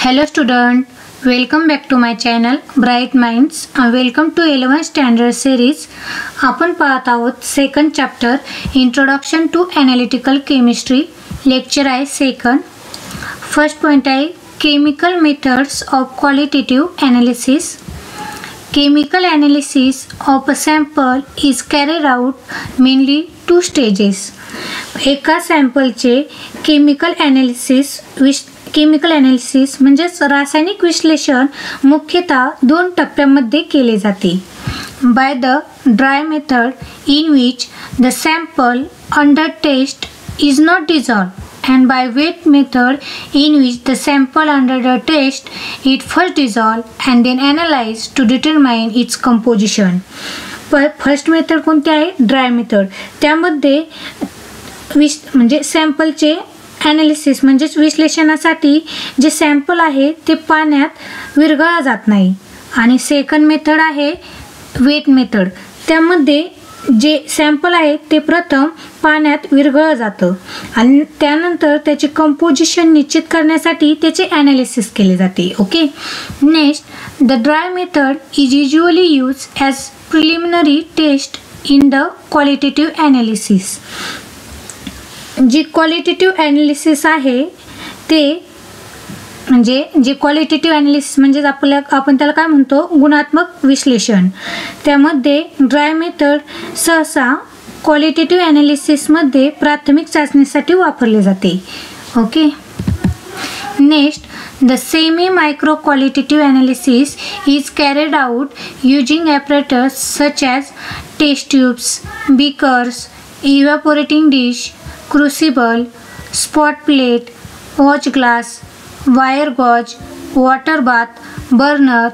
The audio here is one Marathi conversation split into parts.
Hello student, welcome back to my channel Bright Minds and welcome to 11th standard series. आपण पाहत आहोत second chapter introduction to analytical chemistry. Lecture आहे सेकंड. फर्स्ट पॉइंट आहे chemical methods of qualitative analysis. Chemical analysis of a sample is carried out mainly two stages. एका सॅम्पलचे केमिकल एनालिसिस म्हणजेच रासायनिक विश्लेषण मुख्यतः दोन टप्प्यांमध्ये केले जाते. By the dry method in which the sample under test is not dissolved and by wet method in which the sample under the test is first dissolved and then analyzed to determine its composition. First method कोणती आहे? Dry method. त्यामध्ये म्हणजे सॅम्पलचे ॲनालिसिस म्हणजेच विश्लेषणासाठी जे सॅम्पल आहे ते पाण्यात विरघळला जात नाही. आणि सेकंड मेथड आहे वेट मेथड. त्यामध्ये जे सॅम्पल आहे ते प्रथम पाण्यात विरघळलं जातं आणि त्यानंतर त्याचे कंपोजिशन निश्चित करण्यासाठी त्याचे ॲनालिसिस केले जाते. Okay. Next, the dry method is usually use as preliminary test in the qualitative analysis. जी क्वालिटेटिव्ह ॲनालिसिस आहे ते म्हणजे जे क्वालिटेटिव्ह ॲनालिसिस म्हणजे आपण त्याला काय म्हणतो? गुणात्मक विश्लेषण. त्यामध्ये ड्राय मेथड सहसा क्वालिटेटिव्ह ॲनालिसिसमध्ये प्राथमिक चाचणीसाठी वापरले जाते. Okay. Next, the semi micro qualitative analysis is carried out using apparatus such as test tubes, beakers, evaporating dish, crucible, spot plate, watch glass, wire gauze, water bath, burner,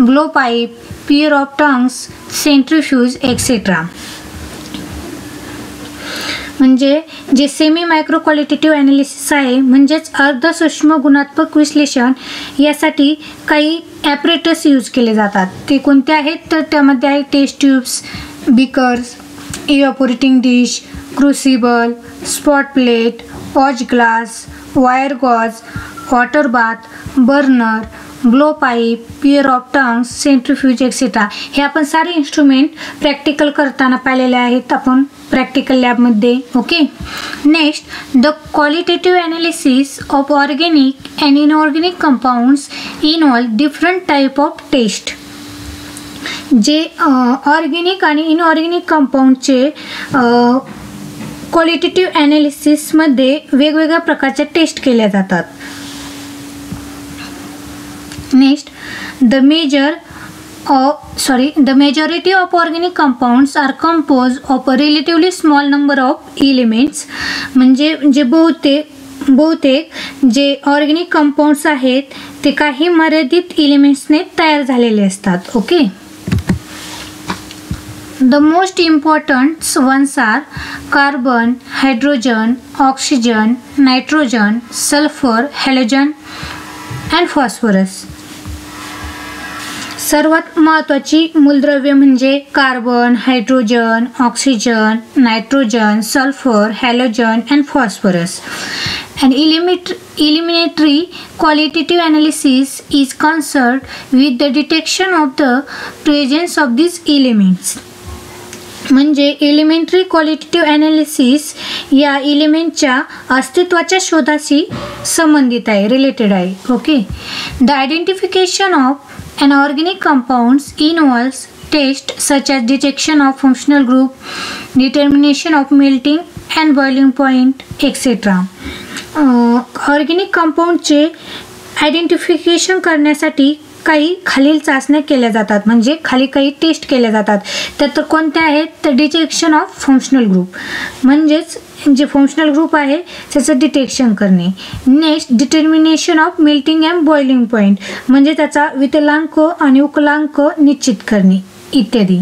blow pipe, pair of tongs, centrifuge etcetera. म्हणजे जे सेमी मायक्रो क्वालिटेटिव्ह ॲनालिसिस आहे म्हणजेच अर्ध सूक्ष्म गुणात्मक विश्लेषण यासाठी काही ॲपरेटस यूज केले जातात. ते कोणते आहेत? तर त्यामध्ये आहे test tubes, beakers, evaporating dish, crucible, spot plate, watch glass, wire gauze, water bath, burner, blow pipe, pair of tongs, centrifuge etcetera. हे आपण सारे इन्स्ट्रुमेंट प्रॅक्टिकल करताना पाहिलेले आहेत आपण प्रॅक्टिकल लॅबमध्ये. Okay. Next, the qualitative analysis of organic and inorganic compounds involve different type of test. जे ऑर्गॅनिक आणि इनऑर्गॅनिक कंपाऊंडचे क्वालिटेटिव्ह ॲनालिसिसमध्ये वेगवेगळ्या प्रकारच्या टेस्ट केल्या जातात. Next, the majority of organic compounds are composed of a relatively small number of elements. म्हणजे जे बहुतेक जे ऑर्गॅनिक कंपाऊंड्स आहेत ते काही मर्यादित एलिमेंट्सने तयार झालेले असतात. Okay. The most important ones are carbon, hydrogen, oxygen, nitrogen, sulfur, halogen and phosphorus. सर्वात महत्त्वाची मूलद्रव्ये म्हणजे carbon, hydrogen, oxygen, nitrogen, sulphur, halogen and phosphorus. An eliminatory qualitative analysis is concerned with the detection of the presence of these elements. म्हणजे एलिमेंटरी क्वालिटेटिव्ह ॲनालिसिस या एलिमेंटच्या अस्तित्वाच्या शोधाशी संबंधित आहे, रिलेटेड आहे. Okay. The identification of an organic compounds involves tests such as detection of functional group, determination of melting and boiling point, etc. Organic कंपाऊंडचे आयडेंटिफिकेशन करण्यासाठी काही खालील चाचण्या केल्या जातात म्हणजे खाली काही टेस्ट केल्या जातात. त्यात कोणत्या आहेत? तर डिटेक्शन ऑफ फंक्शनल ग्रुप म्हणजेच जे फंक्शनल ग्रुप आहे त्याचं डिटेक्शन करणे. Next, determination of melting and boiling point म्हणजे त्याचा वितलांक आणि उकलांक निश्चित करणे इत्यादी.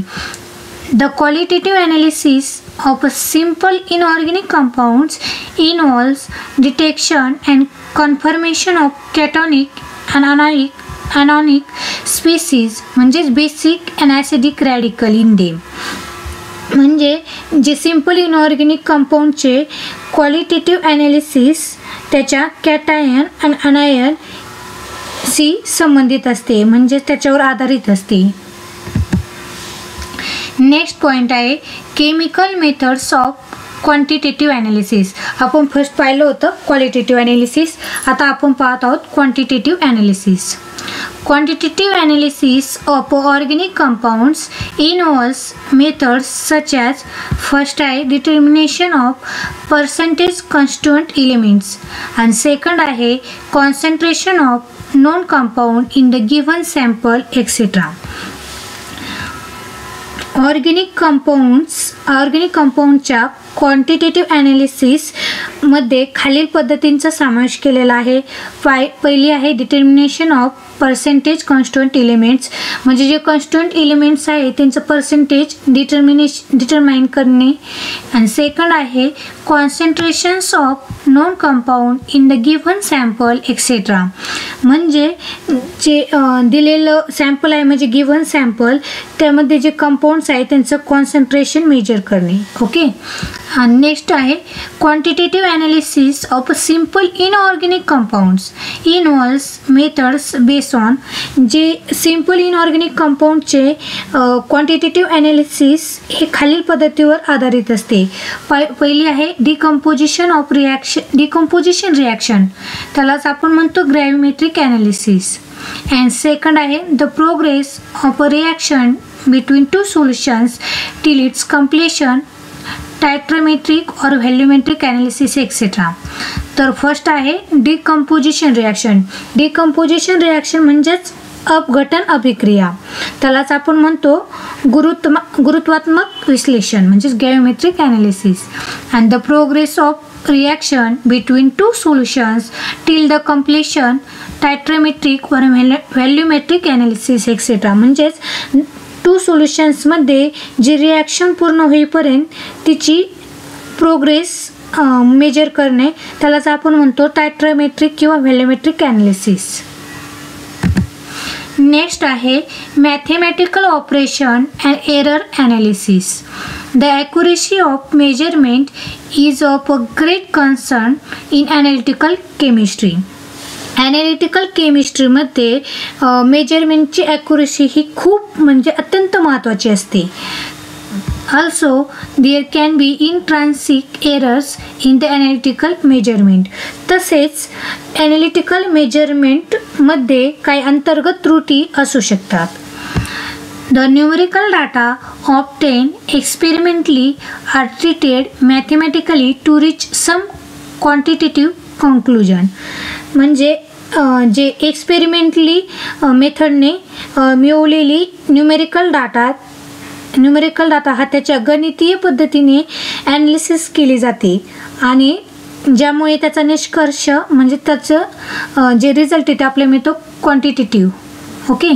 The qualitative analysis of a simple inorganic compounds involves detection and confirmation of cationic and anionic species म्हणजेच basic and acidic radical in them. म्हणजे जे सिम्पल इनऑर्गॅनिक कंपाऊंडचे क्वालिटेटिव्ह ॲनालिसिस त्याच्या कॅटायन आणि अनायन शी संबंधित असते, म्हणजे त्याच्यावर आधारित असते. नेक्स्ट पॉइंट आहे chemical methods of quantitative analysis. आपण फर्स्ट पाहिलं होतं क्वालिटेटिव्ह ॲनालिसिस, आता आपण पाहत आहोत quantitative analysis. Quantitative analysis of organic compounds involves methods such as first आहे determination of percentage constituent elements and second आहे concentration of known compound in the given sample etc. Organic कंपाऊंडच्या क्वांटिटेटिव्ह ॲनालिसिसमध्ये खालील पद्धतींचा समावेश केलेला आहे. पहिली आहे determination of percentage constituent elements, म्हणजे जे कॉन्स्टिट्युएंट एलिमेंट्स आहे त्यांचं पर्सेंटेज डिटरमाइन करणे. आणि सेकंड आहे concentrations of known compound in the given sample etcetera, म्हणजे जे दिलेलं सॅम्पल आहे म्हणजे गिव्हन सॅम्पल त्यामध्ये जे कंपाऊंड्स आहे त्यांचं कॉन्सन्ट्रेशन मेजर करणे. ओके. आणि नेक्स्ट आहे quantitative analysis of simple inorganic compounds involves methods based on, जे सिम्पल इनऑर्गॅनिक कंपाऊंडचे क्वांटिटेटिव्ह ॲनालिसिस हे खालील पद्धतीवर आधारित असते. पहिली आहे डिकम्पोजिशन रिॲक्शन, त्यालाच आपण म्हणतो ग्रॅव्हिमेट्रिक ॲनालिसिस. अँड सेकंड आहे the progress of a reaction between two solutions till its completion, titrometric और व्हॅल्यूमेट्रिक ॲनालिसिस एक्सेट्रा. तर फर्स्ट आहे डिकम्पोजिशन रिॲक्शन. डिकम्पोजिशन रिॲक्शन म्हणजेच अपघटन अभिक्रिया, त्यालाच आपण म्हणतो गुरुत्वात्मक विश्लेषण म्हणजेच gravimetric analysis. And the progress of reaction between two solutions till the completion, titrometric और व्हॅल्यूमेट्रिक ॲनालिसिस एक्सेट्रा, म्हणजेच टू सोल्युशन्समध्ये जी रिॲक्शन पूर्ण होईपर्यंत तिची प्रोग्रेस मेजर करणे त्यालाच आपण म्हणतो टायट्रोमेट्रिक किंवा व्हॅल्यूमेट्रिक ॲनालिसिस. नेक्स्ट आहे mathematical operation and error analysis. The accuracy of measurement is of a great concern in analytical chemistry. Analytical केमिस्ट्रीमध्ये मेजरमेंटची ॲक्युरेसी ही खूप म्हणजे अत्यंत महत्त्वाची असते. Also there can be intrinsic errors in the analytical measurement. तसेच ॲनालिटिकल मेजरमेंटमध्ये काही अंतर्गत त्रुटी असू शकतात. The numerical data obtained experimentally are treated mathematically to reach some quantitative conclusion, म्हणजे जे एक्सपेरिमेंटली मेथडने मिळवलेली न्यूमेरिकल डाटा हा त्याच्या गणितीय पद्धतीने ॲनालिसिस केली जाते आणि ज्यामुळे त्याचा निष्कर्ष म्हणजे त्याचं जे रिझल्ट आहे ते आपल्याला मिळतो quantitative. Okay.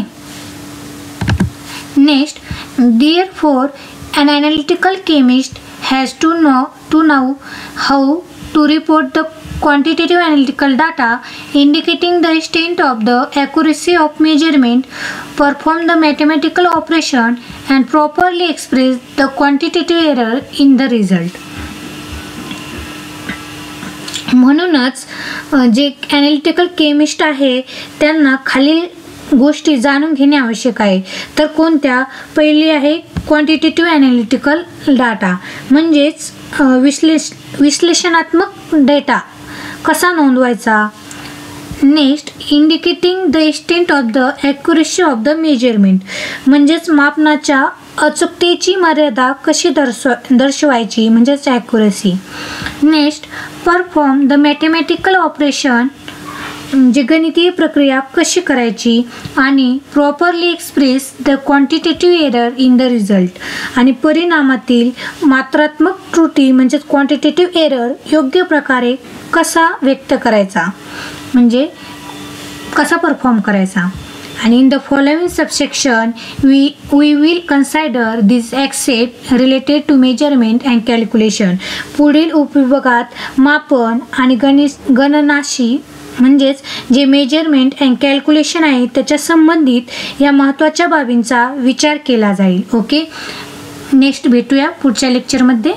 Next, therefore an analytical chemist has to know how to report the quantitative analytical data indicating the extent of the accuracy of measurement, perform the mathematical operation and properly express the quantitative error in the result. म्हणूनच जे ॲनालिटिकल केमिस्ट आहे त्यांना खालील गोष्टी जाणून घेणे आवश्यक आहे. तर कोणत्या? पहिली आहे क्वांटिटेटिव्ह ॲनालिटिकल डाटा, म्हणजेच विश्लेषणात्मक डेटा कसा नोंदवायचा. Next, indicating the extent of the accuracy of the measurement, म्हणजेच मापनाच्या अचूकतेची मर्यादा कशी दर्शवायची म्हणजेच accuracy. Next, perform the mathematical operation, जे गणितीय प्रक्रिया कशी करायची. आणि properly express the quantitative error in the result, आणि परिणामातील मात्रात्मक त्रुटी म्हणजेच क्वांटिटेटिव्ह एरर योग्य प्रकारे कसा व्यक्त करायचा म्हणजे कसा परफॉर्म करायचा. आणि in the following subsection we will consider this aspect related to measurement and calculation. पुढील उपविभागात मापन आणि गणनाशी म्हणजेच जे मेजरमेंट अँड कॅल्क्युलेशन आहे त्याच्या संबंधित या महत्त्वाच्या बाबींचा विचार केला जाईल. ओके. नेक्स्ट भेटूया पुढच्या लेक्चरमध्ये.